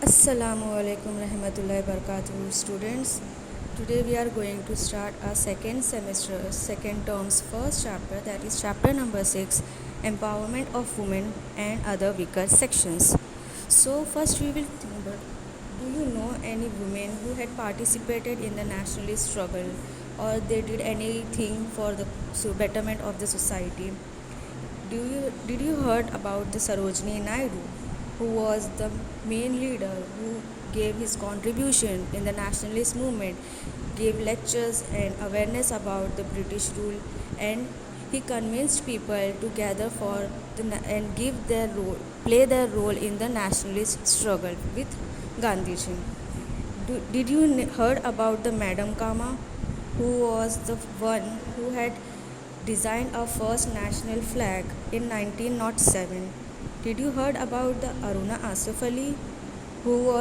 Assalamu alaikum rahmatullahi barakatuh students. Today we are going to start our second semester, second term's first chapter, that is chapter number 6, Empowerment of Women and Other Weaker Sections. So first we will think about, do you know any women who had participated in the nationalist struggle or they did anything for the betterment of the society? Did you heard about the Sarojini Naidu, who was the main leader who gave his contribution in the nationalist movement, gave lectures and awareness about the British rule, and he convinced people to gather for and play their role in the nationalist struggle with Gandhiji. Did you heard about the Madam Kama, who was the one who had designed our first national flag in 1907? Did you heard about the Aruna Asif Ali, who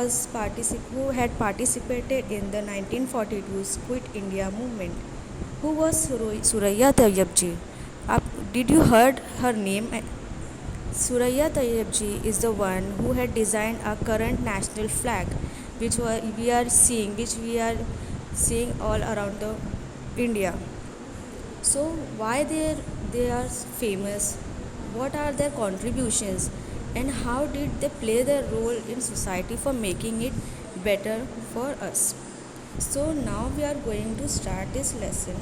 had participated in the 1942 Quit India movement? Who was Suraya Tayyabji? Did you heard her name? Suraya Tayyabji is the one who had designed our current national flag, which we are seeing all around the India. So why they are famous? What are their contributions? And how did they play their role in society for making it better for us? So now we are going to start this lesson.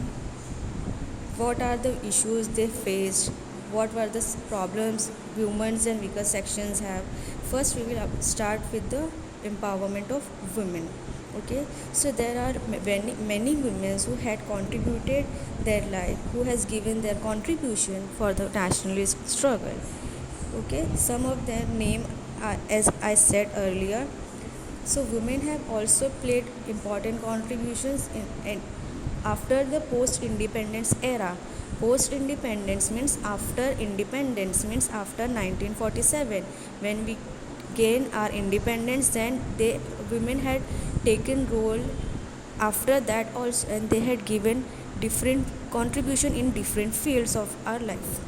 What are the issues they faced? What were the problems women and weaker sections have? First we will start with the empowerment of women. Okay, so there are many women who had contributed their life, who has given their contribution for the nationalist struggle. Okay, some of their name are, as I said earlier. So women have also played important contributions in after the post-independence era. Post-independence means after 1947, when we gain our independence. Then women had taken role after that also, and they had given different contribution in different fields of our life.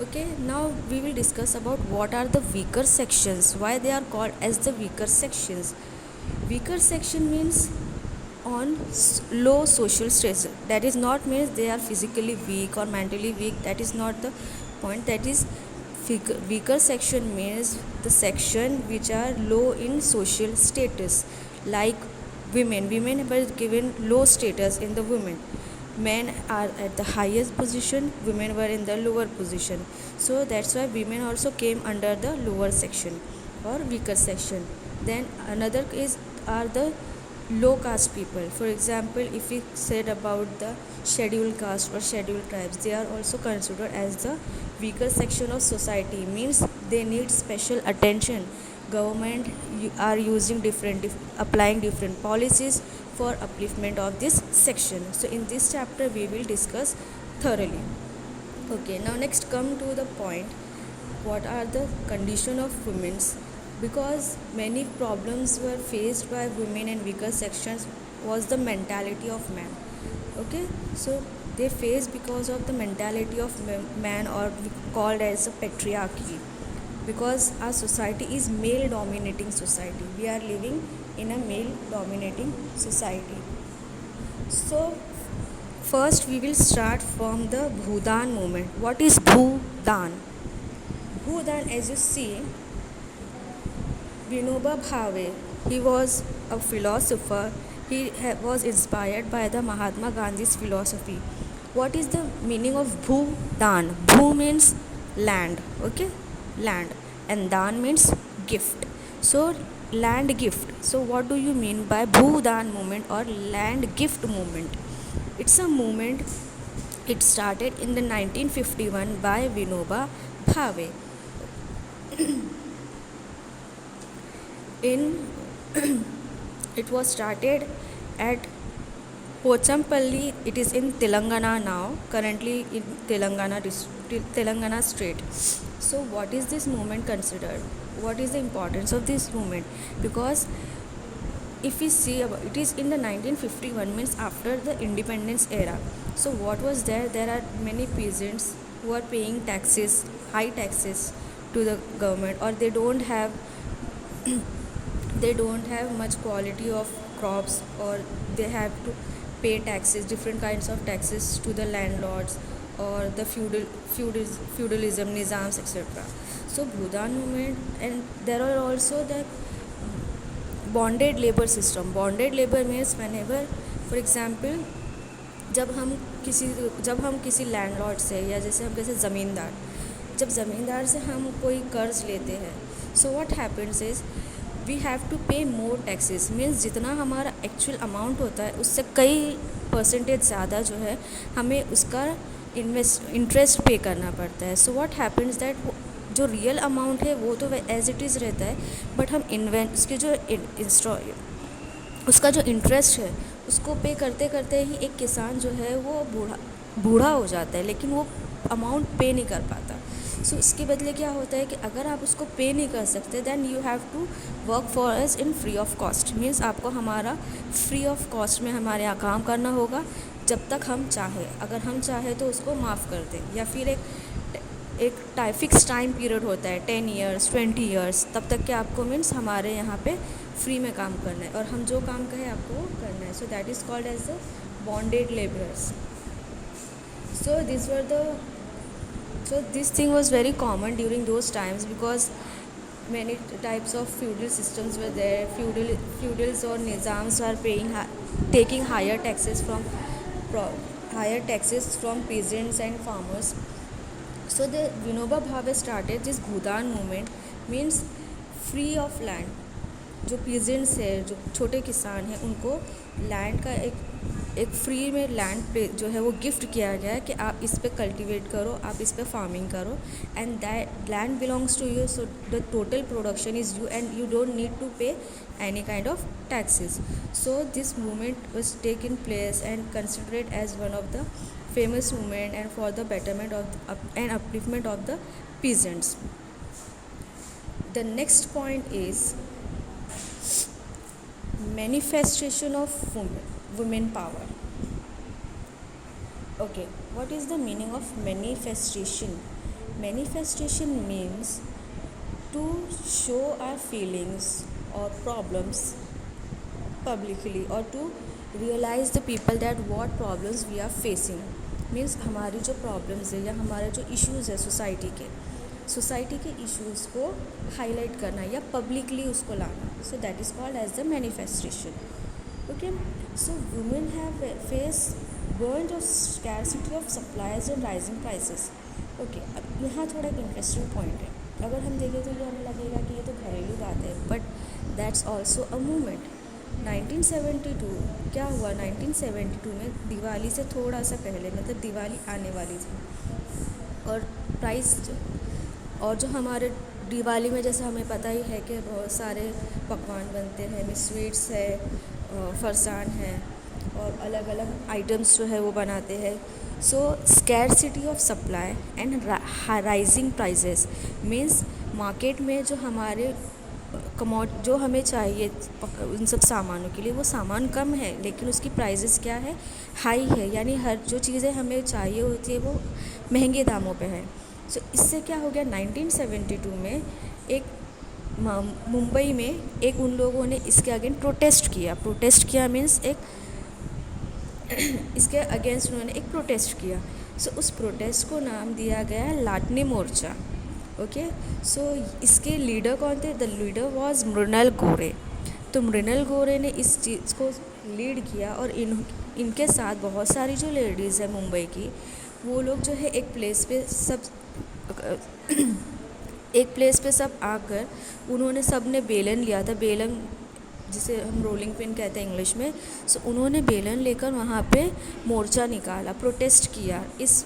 Okay, now we will discuss about what are the weaker sections, why they are called as the weaker sections. Weaker section means on low social stress. That is not means they are physically weak or mentally weak. That is not the point. That is weaker section means the section which are low in social status, like women were given low status in the women. Men are at the highest position, women were in the lower position. So that's why women also came under the lower section or weaker section. Then another is are the low caste people. For example, if we said about the scheduled caste or scheduled tribes, they are also considered as the weaker section of society, means they need special attention. Government are using applying different policies for upliftment of this section. So in this chapter we will discuss thoroughly. Okay, now next come to the point, what are the condition of women's, because many problems were faced by women and weaker sections was the mentality of man. Okay, so they face because of the mentality of man, or called as a patriarchy, because our society is male dominating society. We are living in a male dominating society. So first we will start from the Bhudan movement. What is Bhudan? Bhudan, as you see, Vinoba Bhave, he was a philosopher. He was inspired by the Mahatma Gandhi's philosophy. What is the meaning of Bhudan? Bhu means land, okay, land, and Dan means gift. So land gift. So what do you mean by Bhudan movement or land gift movement? It's a movement. It started in the 1951 by Vinoba Bhave. In it was started at Pochampalli. It is in Telangana now, currently in Telangana state. So what is this movement considered? What is the importance of this movement? Because if we see about it, is in the 1951, means after the independence era. So what was there? There are many peasants who are paying taxes, high taxes to the government, or they don't have they don't have much quality of crops, or they have to pay taxes, different kinds of taxes to the landlords, or the feudalism, nizams, etc. So Bhudan movement, and there are also the bonded labor system. Bonded labor means whenever, for example, जब हम किसी landlord से, या जैसे हम जैसे ज़मींदार, जब ज़मींदार से हम कोई कर्ज लेते हैं, so what happens is we have to pay more taxes, means जितना हमारा एक्चुअल अमाउंट होता है उससे कई परसेंटेज ज़्यादा जो है हमें उसका इंटरेस्ट पे करना पड़ता है. सो व्हाट हैपेंस दैट जो रियल अमाउंट है वो तो एज इट इज़ रहता है, बट हम उसके जो उसका जो इंटरेस्ट है उसको पे करते करते ही एक किसान जो है वो बूढ़ा हो जाता है, लेकिन वो अमाउंट पे नहीं कर पाता. सो इसके बदले क्या होता है कि अगर आप उसको पे नहीं कर सकते, then you have to work for us in free of cost, means आपको हमारा फ्री ऑफ कॉस्ट में हमारे यहाँ काम करना होगा जब तक हम चाहें. अगर हम चाहें तो उसको माफ़ कर दें, या फिर एक फिक्स टाइम पीरियड होता है 10 ईयर्स 20 ईयर्स, तब तक के आपको मीन्स हमारे यहाँ पे फ्री में काम करना है, और हम जो काम कहें आपको वो करना है. So that is called as the bonded labourers. So this thing was very common during those times, because many types of feudal systems were there. Feudals or nizams are taking higher taxes from peasants and farmers. So the Vinoba Bhave started this Bhudan movement, means free of land. जो peasants है, जो छोटे किसान हैं, उनको land का एक free में लैंड पे जो है वो गिफ्ट किया गया है कि आप इस पे कल्टीवेट करो, आप इस पे फार्मिंग करो, and that land belongs to you. So the total production is you, and you don't need to pay any kind of taxes. So this movement was taken place and considered as one of the famous movement and for the betterment and upliftment of the peasants. The next point is manifestation of women power. Okay, what is the meaning of manifestation? Manifestation means to show our feelings or problems publicly, or to realize the people that what problems we are facing. Means हमारी जो problems है या हमारे जो issues है society के issues को highlight करना या पब्लिकली उसको लाना. So that is called as the manifestation. Okay, so women have face burn of scarcity of supplies and rising prices. Okay, अब यहाँ थोड़ा एक इंटरेस्टिंग पॉइंट है. अगर हम देखें तो ये हमें लगेगा कि ये तो घरेलू बात है, but that's also a movement. 1972 क्या हुआ? 1972 में दिवाली से थोड़ा सा पहले, मतलब दिवाली आने वाली थी, और प्राइस और जो हमारे दिवाली में जैसे हमें पता ही है कि बहुत सारे पकवान बनते हैं, स्वीट्स है, फरसान है, और अलग अलग आइटम्स जो है वो बनाते हैं. So scarcity of supply and rising prices means market में जो हमारे जो हमें चाहिए उन सब सामानों के लिए, वो सामान कम है, लेकिन उसकी प्राइसेस क्या है? हाई है. यानी हर जो चीज़ें हमें चाहिए होती है वो महंगे दामों पे है. सो इससे क्या हो गया? 1972 में एक मुंबई में एक उन लोगों ने इसके अगेंस्ट प्रोटेस्ट किया मीन्स इसके अगेंस्ट उन्होंने एक प्रोटेस्ट किया. सो उस प्रोटेस्ट को नाम दिया गया लाटनी मोर्चा. ओके, सो इसके लीडर कौन थे? The leader was Mrinal Gore. तो मृणाल गोरे ने इस चीज़ को लीड किया, और इनके साथ बहुत सारी जो लेडीज़ है मुंबई की, वो लोग जो है एक प्लेस पे सब आकर उन्होंने सब ने बेलन लिया था. बेलन जिसे हम रोलिंग पिन कहते हैं इंग्लिश में. सो उन्होंने बेलन लेकर वहाँ पे मोर्चा निकाला, प्रोटेस्ट किया इस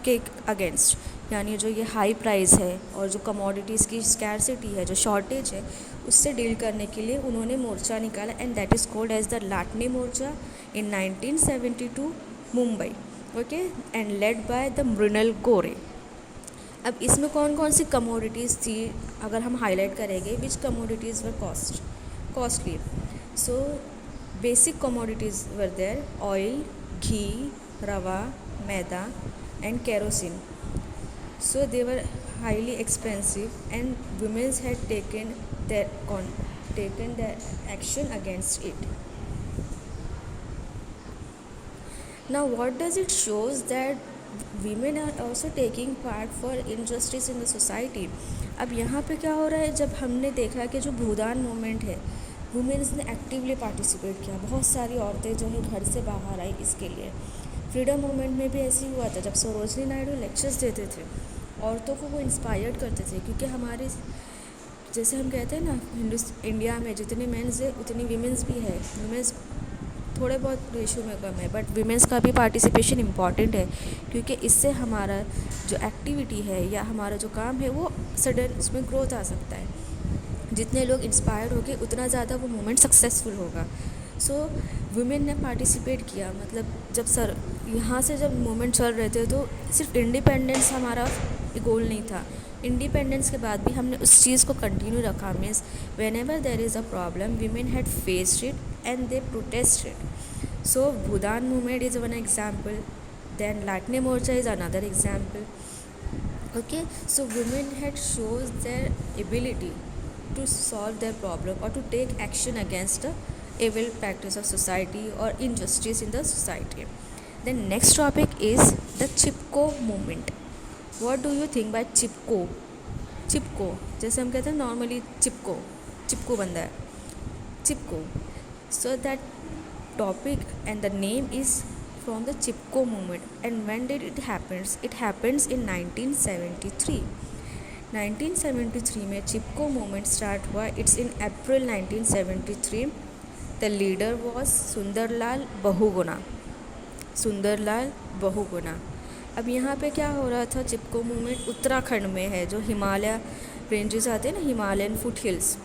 के अगेंस्ट. यानी जो ये हाई प्राइस है और जो कमोडिटीज़ की स्कैरसिटी है, जो शॉर्टेज है, उससे डील करने के लिए उन्होंने मोर्चा निकाला, and that is called as the Latni Morcha in 1972 Mumbai. Okay, and led by the Mrinal Gore. अब इसमें कौन कौन सी कमोडिटीज़ थी अगर हम हाईलाइट करेंगे, which commodities were costly. So basic commodities were there: oil, ghee, rava, maida, and kerosene. So they were highly expensive, and women had their taken their action against it. Now, what does it shows that women are also taking part for injustice in the society. अब यहाँ पे क्या हो रहा है, जब हमने देखा कि जो भूदान मूवमेंट है, वुमेन्स ने एक्टिवली पार्टिसिपेट किया, बहुत सारी औरतें जो है घर से बाहर आई इसके लिए। फ्रीडम मूवमेंट में भी ऐसे ही हुआ था, जब सरोजनी नायडू लेक्चर्स देते थे, औरतों को वो इंस्पायर्ड करते थे, क्योंकि हमारे जैसे हम कहते हैं ना, इंडिया में जितनी मेंस है उतनी वीमेंस भी है। वीमेंस थोड़े बहुत रेशो में कम है, बट वीमेंस का भी पार्टिसिपेशन इम्पॉर्टेंट है, क्योंकि इससे हमारा जो एक्टिविटी है या हमारा जो काम है वो सडन उसमें ग्रोथ आ सकता है। जितने लोग इंस्पायर्ड होंगे उतना ज़्यादा वो मूवमेंट सक्सेसफुल होगा। सो वुमेन ने पार्टिसिपेट किया, मतलब जब यहाँ से जब मूवमेंट चल रहे थे तो सिर्फ इंडिपेंडेंस हमारा गोल नहीं था, इंडिपेंडेंस के बाद भी हमने उस चीज़ को कंटिन्यू रखा। Means whenever there is a problem women had faced it and they protested. So Bhoodan movement is one example, then Latne Morcha is another example. Okay, so women had shows their ability to solve their problem or to take action against the evil practice of society or injustice in the society. The next topic is the Chipko movement. What do you think by Chipko? Chipko, जैसे हम कहते हैं normally चिपको बंदा है, चिपको. So that topic and the name is from the Chipko movement. And when did it happen? It happens in 1973. 1973 में Chipko movement start हुआ. It's in April 1973. The leader was Sundarlal Bahuguna. अब यहाँ पे क्या हो रहा था, चिपको मूवमेंट उत्तराखंड में है, जो हिमालय रेंजेस आते हैं ना, हिमालयन फुट हिल्स,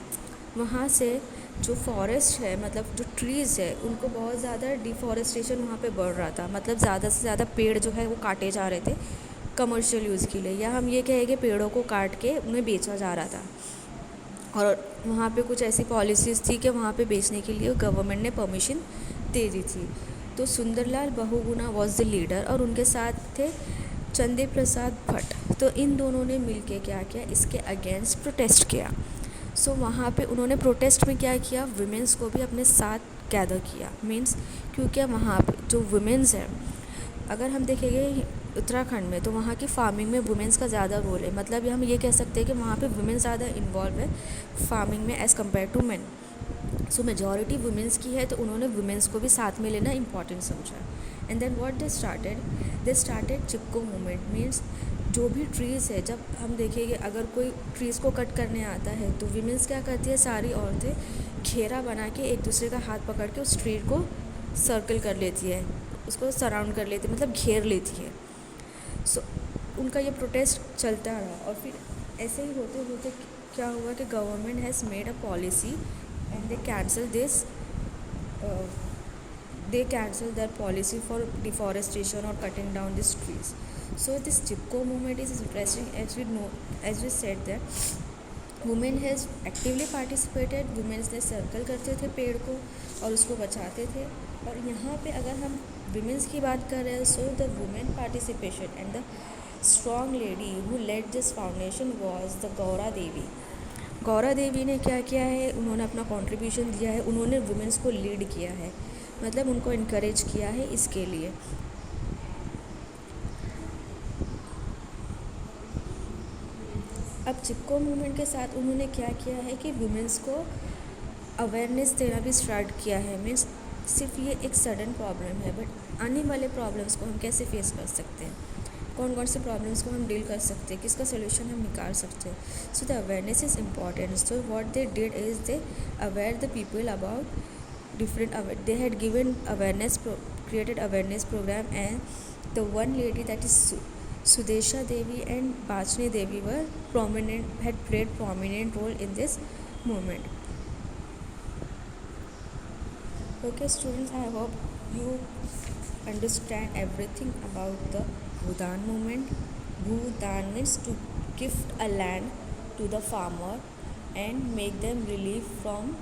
वहाँ से जो फॉरेस्ट है, मतलब जो ट्रीज़ है, उनको बहुत ज़्यादा डिफॉरेस्टेशन वहाँ पे बढ़ रहा था. मतलब ज़्यादा से ज़्यादा पेड़ जो है वो काटे जा रहे थे कमर्शियल यूज़ के लिए, या हम ये कहें कि पेड़ों को काट के उन्हें बेचा जा रहा था. और वहाँ पे कुछ ऐसी पॉलिसीज़ थी कि वहाँ पे बेचने के लिए गवर्नमेंट ने परमिशन दे दी थी. तो Sundarlal Bahuguna was the leader, और उनके साथ थे चंदे प्रसाद भट्ट. तो इन दोनों ने मिलके क्या किया, इसके अगेंस्ट प्रोटेस्ट किया. सो वहाँ पे उन्होंने प्रोटेस्ट में क्या किया, वुमेंस को भी अपने साथ गैदर किया. मीन्स क्योंकि वहाँ पे जो वुमेंस है, अगर हम देखेंगे उत्तराखंड में, तो वहाँ की फार्मिंग में वुमेंस का ज़्यादा रोल है. मतलब हम ये कह सकते हैं कि वहाँ पे वुमेन ज़्यादा इन्वॉल्व है फार्मिंग में as compare to man. So majority womens की है, तो उन्होंने वुमेंस को भी साथ में लेना इम्पॉर्टेंट समझा. And then what they started Chipko movement. Means जो भी ट्रीज़ है, जब हम देखेंगे अगर कोई ट्रीज़ को कट करने आता है, तो वीमेंस क्या करती है, सारी औरतें घेरा बना के एक दूसरे का हाथ पकड़ के उस ट्री को सर्कल कर लेती है, उसको सराउंड कर लेती है, मतलब घेर लेती है. सो उनका ये प्रोटेस्ट चलता रहा, और फिर ऐसे ही होते होते क्या हुआ कि government has made a policy and they cancel their policy for deforestation और cutting down this trees. So this Chipko movement is interesting, as we said that women has actively participated. Women ने circle करते थे पेड़ को और उसको बचाते थे. और यहाँ पे अगर हम women's की बात कर रहे हैं, so the women participation and the strong lady who led this foundation was the Gaura Devi ने क्या किया है, उन्होंने अपना कंट्रीब्यूशन दिया है, उन्होंने वुमेंस को लीड किया है, मतलब उनको इनकरेज किया है इसके लिए. अब चिपको मूवमेंट के साथ उन्होंने क्या किया है कि वुमेंस को अवेयरनेस देना भी स्टार्ट किया है. मीन्स सिर्फ ये एक सडन प्रॉब्लम है, बट आने वाले प्रॉब्लम्स को हम कैसे फेस कर सकते हैं, कौन कौन से प्रॉब्लम्स को हम डील कर सकते हैं, किसका सोल्यूशन हम निकाल सकते हैं. So the awareness is important. So what they did is they aware the people about different they had given created awareness program, and the one lady, that is Sudesha Devi and Bachni Devi, had played prominent role in this movement. Okay students, I hope you understand everything about the Bhudan movement. Bhudan means to gift a land to the farmer and make them relief from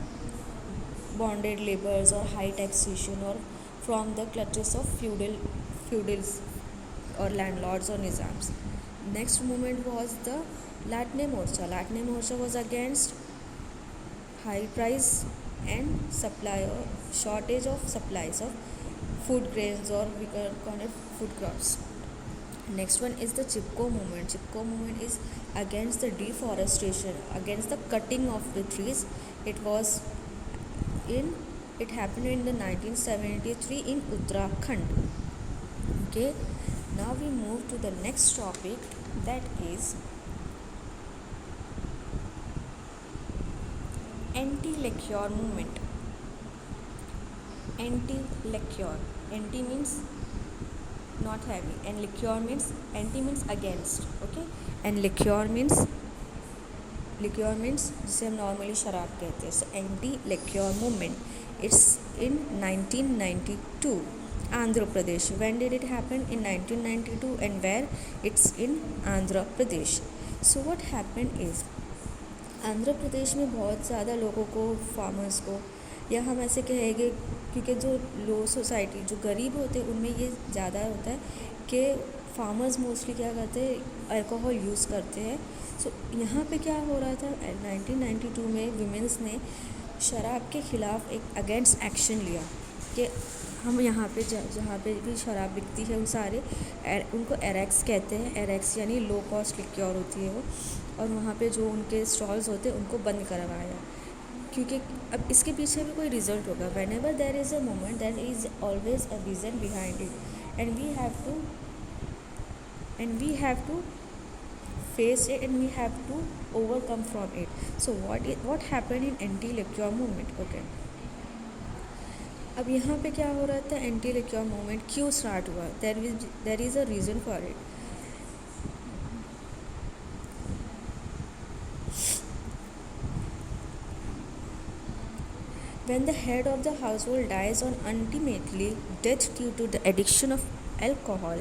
bonded laborers or high taxation, or from the clutches of feudals or landlords or nizams. Next movement was the Latne Morcha. Latne Morcha was against high price and supply or shortage of supplies of food grains, or we can call it food crops. Next one is the Chipko movement. Chipko movement is against the deforestation, against the cutting of the trees. It happened in the 1973 in Uttarakhand. Okay, now we move to the next topic, that is anti-liquor movement. Anti-liquor. Anti means not having, and liquor means, anti means against. Okay, and liquor means जिसे हम normally शराब कहते हैं. So anti liquor movement, it's in 1992 Andhra Pradesh. When did it happen? In 1992. And where? It's in Andhra Pradesh. So what happened is, Andhra Pradesh में बहुत ज़्यादा लोगों को, फार्मर्स को, या हम ऐसे कहेंगे क्योंकि जो लो सोसाइटी, जो गरीब होते हैं, उनमें ये ज़्यादा होता है कि फार्मर्स मोस्टली क्या करते हैं, अल्कोहल यूज़ करते हैं. सो यहाँ पे क्या हो रहा था, 1992 में विमेंस ने शराब के ख़िलाफ़ एक अगेंस्ट एक्शन लिया कि हम यहाँ पे जहाँ पे भी शराब बिकती है उन सारे उनको एरेक्स कहते हैं. एरेक्स यानी लो कॉस्ट लिक्योर होती है वो. और वहाँ पे जो उनके स्टॉल्स होते हैं उनको बंद करवाया, क्योंकि अब इसके पीछे भी कोई रिजल्ट होगा. Whenever there is a moment there is always a reason behind it, and we have to face it, and we have to overcome from it. So what happened in anti-liquor movement? Okay, अब यहाँ पे क्या हो रहा था, anti liquor movement क्यों start हुआ? देर is a reason for it. When the head of the household dies or ultimately death due to the addiction of alcohol,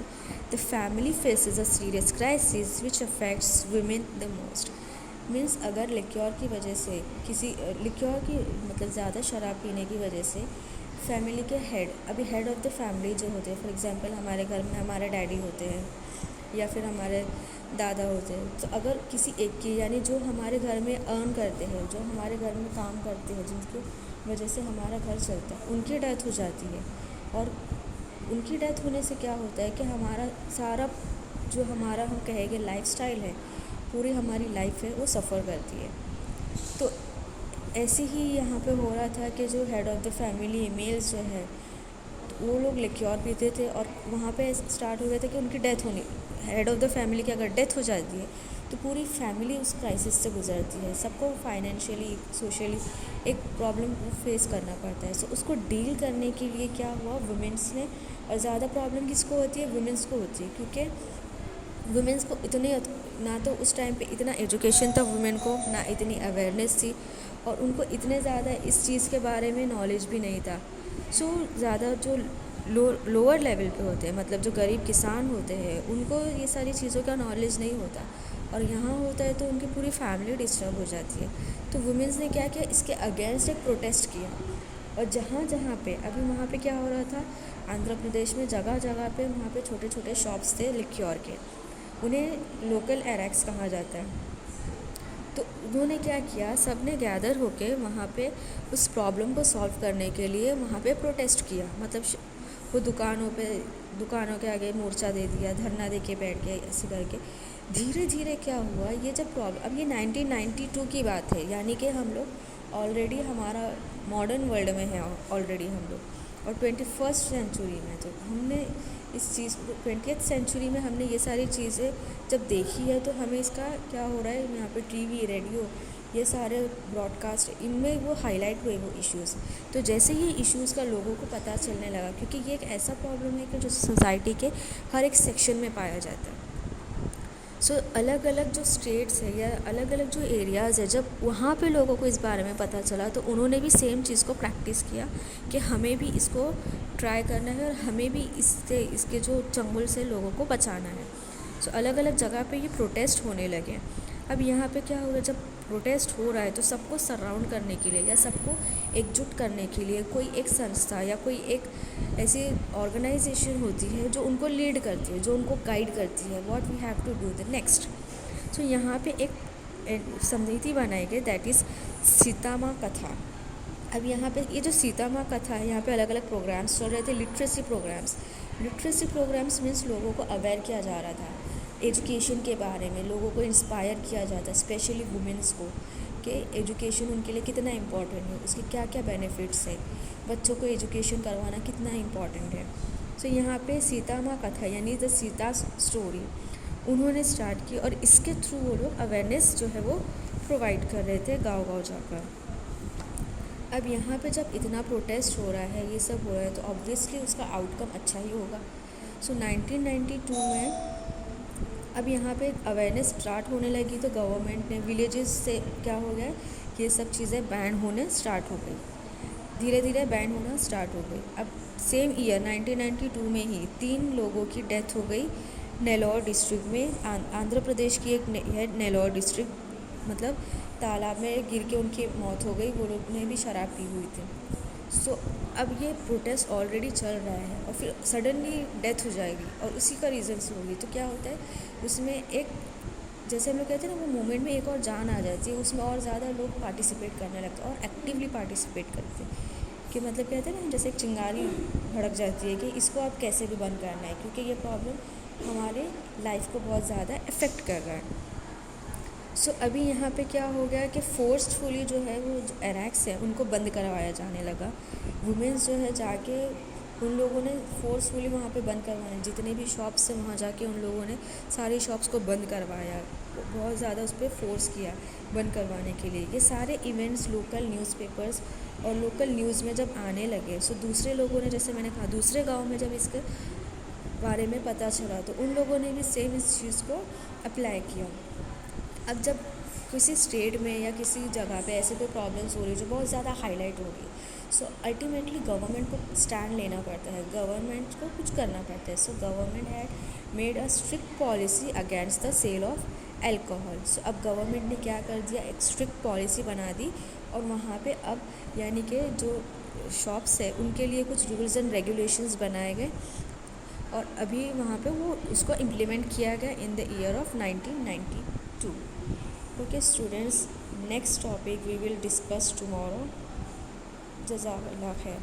the family faces a serious crisis which affects women the most. Means अगर लिक्योर की वजह से लिक्योर की मतलब ज़्यादा शराब पीने की वजह से फैमिली के हेड ऑफ़ द फैमिली जो होते हैं, फॉर एग्जांपल हमारे घर में हमारे डैडी होते हैं या फिर हमारे दादा होते हैं, तो अगर किसी एक की, यानी जो हमारे घर में अर्न करते हैं, जो हमारे घर में काम करते हैं, जिनकी वजह से हमारा घर चलता है, उनकी डेथ हो जाती है. और उनकी डेथ होने से क्या होता है कि हमारा सारा जो हमारा हम कहेंगे लाइफस्टाइल है, पूरी हमारी लाइफ है, वो सफ़र करती है. तो ऐसे ही यहाँ पे हो रहा था कि जो head of the family males जो है, तो वो लोग लिक्योर पीते थे, और वहाँ पे स्टार्ट हो गया था कि उनकी डेथ होनी, हेड ऑफ़ द फैमिली की अगर डेथ हो जाती है तो पूरी फैमिली उस क्राइसिस से गुजरती है. सबको फाइनेंशियली, सोशली एक प्रॉब्लम को फेस करना पड़ता है. सो उसको डील करने के लिए क्या हुआ, वुमेंस ने, और ज़्यादा प्रॉब्लम किसको होती है, वुमेंस को होती है, क्योंकि वुमेंस को इतने, ना तो उस टाइम पे इतना एजुकेशन था वुमेन को, ना इतनी अवेयरनेस थी, और उनको इतने ज़्यादा इस चीज़ के बारे में नॉलेज भी नहीं था. सो ज़्यादा जो लोअर लेवल पे होते हैं, मतलब जो गरीब किसान होते हैं, उनको ये सारी चीज़ों का नॉलेज नहीं होता, और यहाँ होता है तो उनकी पूरी फैमिली डिस्टर्ब हो जाती है. तो वुमेंस ने क्या किया, इसके अगेंस्ट एक प्रोटेस्ट किया. और जहाँ जहाँ पे अभी वहाँ पे क्या हो रहा था, आंध्र प्रदेश में जगह जगह पे वहाँ पे छोटे छोटे शॉप्स थे लिक्योर के, उन्हें लोकल एरेक्स कहा जाता है. तो उन्होंने क्या किया, सब ने गैदर होके वहाँ पे उस प्रॉब्लम को सॉल्व करने के लिए वहाँ पे प्रोटेस्ट किया. मतलब वो दुकानों के आगे मोर्चा दे दिया, धरना दे के बैठ गए, ऐसे करके धीरे धीरे क्या हुआ, ये जब प्रॉब्लम, अब ये 1992 की बात है, यानी कि हम लोग ऑलरेडी हमारा मॉडर्न वर्ल्ड में है ऑलरेडी हम लोग, और 21st सेंचुरी में. तो हमने इस चीज़ को 20th सेंचुरी में हमने ये सारी चीज़ें जब देखी है, तो हमें इसका क्या हो रहा है, यहाँ पे टीवी, रेडियो, ये सारे ब्रॉडकास्ट, इनमें वो हाईलाइट हुए वो इश्यूज़. तो जैसे ही इश्यूज़ का लोगों को पता चलने लगा, क्योंकि ये एक ऐसा प्रॉब्लम है कि जो सोसाइटी के हर एक सेक्शन में पाया जाता है. सो अलग अलग जो स्टेट्स है या अलग अलग जो एरियाज़ है, जब वहाँ पे लोगों को इस बारे में पता चला, तो उन्होंने भी सेम चीज़ को प्रैक्टिस किया कि हमें भी इसको ट्राई करना है, और हमें भी इसके जो चंगुल से लोगों को बचाना है. सो अलग अलग जगह पे ये प्रोटेस्ट होने लगे. अब यहाँ पे क्या होगा, जब प्रोटेस्ट हो रहा है तो सबको सराउंड करने के लिए या सबको एकजुट करने के लिए कोई एक संस्था या कोई एक ऐसी ऑर्गेनाइजेशन होती है जो उनको लीड करती है, जो उनको गाइड करती है, what we have to do the next. तो यहाँ पे एक समिति बनाई गई, दैट इज़ सीता माँ कथा। अब यहाँ पे ये जो सीता माँ कथा है, यहाँ पे अलग अलग प्रोग्राम्स चल रहे थे, लिटरेसी प्रोग्राम्स मीन्स लोगों को अवेयर किया जा रहा था एजुकेशन के बारे में, लोगों को इंस्पायर किया जाता है, स्पेशली वुमेंस को, कि एजुकेशन उनके लिए कितना इम्पोर्टेंट है, उसके क्या क्या बेनिफिट्स हैं, बच्चों को एजुकेशन करवाना कितना इम्पोर्टेंट है। तो यहाँ पे सीता माँ कथा यानी द सीता स्टोरी उन्होंने स्टार्ट की और इसके थ्रू वो लोग अवेयरनेस जो है वो प्रोवाइड कर रहे थे गाँव जाकर। अब यहाँ पे जब इतना प्रोटेस्ट हो रहा है, ये सब हो रहा है, तो ऑब्वियसली उसका आउटकम अच्छा ही होगा। सो 1992 में अब यहाँ पे अवेयरनेस स्टार्ट होने लगी, तो गवर्नमेंट ने विलेजेस से क्या हो गया, ये सब चीज़ें बैन होने स्टार्ट हो गई, धीरे धीरे बैन होना स्टार्ट हो गई। अब सेम ईयर 1992 में ही 3 लोगों की डेथ हो गई नेल्लोर डिस्ट्रिक्ट में। आंध्र प्रदेश की एक है नेल्लोर डिस्ट्रिक्ट, मतलब तालाब में गिर के उनकी मौत हो गई, वो लोग ने भी शराब पी हुई थी। सो अब ये प्रोटेस्ट ऑलरेडी चल रहा है और फिर सडनली डेथ हो जाएगी और उसी का रीज़न से होगी, तो क्या होता है उसमें एक, जैसे हम लोग कहते हैं ना, वो मोमेंट में एक और जान आ जाती है, उसमें और ज़्यादा लोग पार्टिसिपेट करने लगते हैं और एक्टिवली पार्टिसिपेट करते हैं, कि मतलब कहते हैं ना, जैसे एक चिंगारी भड़क जाती है कि इसको अब कैसे भी बंद करना है, क्योंकि ये प्रॉब्लम हमारे लाइफ को बहुत ज़्यादा इफ़ेक्ट कर रहा है। सो अभी यहाँ पे क्या हो गया कि फोर्सफुली जो है वो जो अरैक्स है उनको बंद करवाया जाने लगा। वुमेंस जो है जाके उन लोगों ने फोर्सफुली वहाँ पे बंद करवाने, जितने भी शॉप्स हैं वहाँ जाके उन लोगों ने सारी शॉप्स को बंद करवाया, बहुत ज़्यादा उस पर फोर्स किया बंद करवाने के लिए। ये सारे इवेंट्स लोकल न्यूज़पेपर्स और लोकल न्यूज़ में जब आने लगे, सो दूसरे लोगों ने, जैसे मैंने कहा, दूसरे गाँव में जब इसके बारे में पता चला तो उन लोगों ने भी सेम इस चीज़ को अप्लाई किया। अब जब किसी स्टेट में या किसी जगह पे ऐसे कोई प्रॉब्लम्स हो रही है जो बहुत ज़्यादा हाईलाइट हो रही है, सो अल्टीमेटली गवर्नमेंट को स्टैंड लेना पड़ता है, गवर्नमेंट को कुछ करना पड़ता है। So government had made a strict policy against the sale of alcohol. So अब गवर्नमेंट ने क्या कर दिया, एक स्ट्रिक्ट पॉलिसी बना दी और वहाँ पे अब यानी कि जो शॉप्स है उनके लिए कुछ रूल्स एंड रेगुलेशंस बनाए गए और अभी वहाँ पे वो उसको इम्प्लीमेंट किया गया in the year of 1992। Okay students, next topic we will discuss tomorrow. Jazakallah khair.